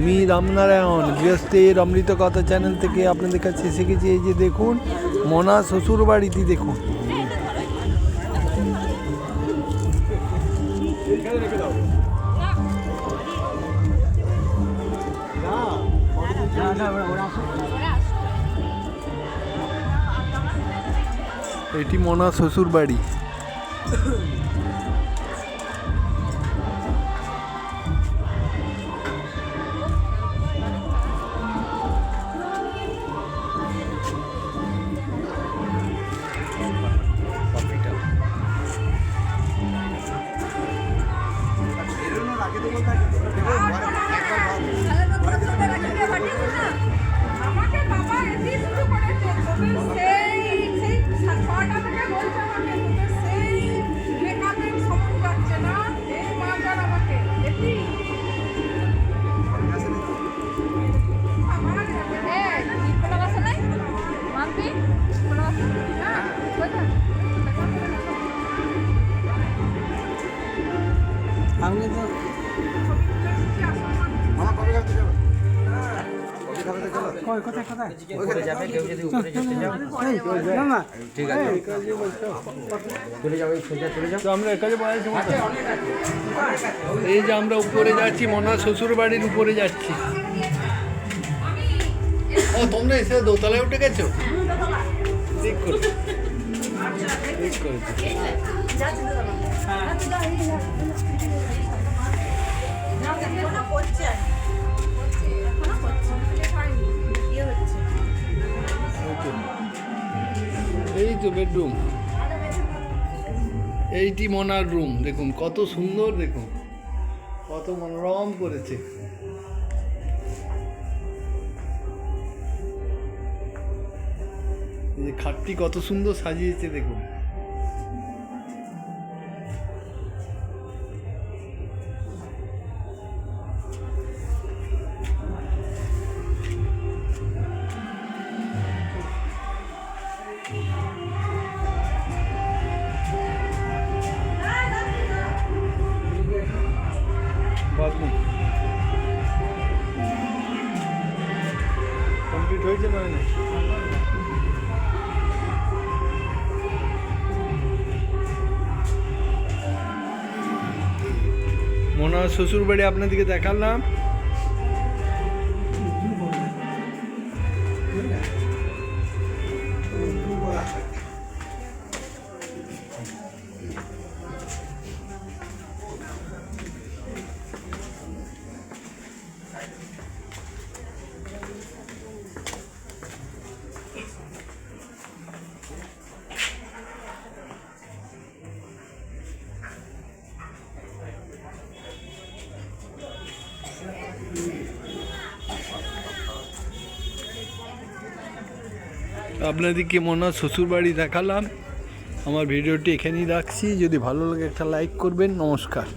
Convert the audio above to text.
আমি রামনারায়ণ গৃহস্থের অমৃত কথা চ্যানেল থেকে আপনাদের কাছে এসে গেছি। এই যে দেখুন মনা শ্বশুর বাড়িটি দেখুন। এটি মনা শ্বশুর বাড়ি। এই যে আমরা উপরে যাচ্ছি, মনা শ্বশুর বাড়ির উপরে যাচ্ছি। ও তোমরা এসে দোতলায় উঠে গেছো? ঠিক করেছো, ঠিক করেছো। এই তো বেডরুম, এইটি মনার রুম। দেখুন কত সুন্দর, দেখুন কত মনোরম করেছে। এই যে খাটটি কত সুন্দর সাজিয়েছে দেখুন। বাথরুম কমপ্লিট হয়েছে না? মনা শ্বশুর বাড়ি আপনাদেরকে দেখালাম। আপনাদেরকে মনা শ্বশুর বাড়ি দেখালাম। আমার ভিডিওটি এখানেই রাখছি। যদি ভালো লাগে একটা লাইক করবেন। নমস্কার।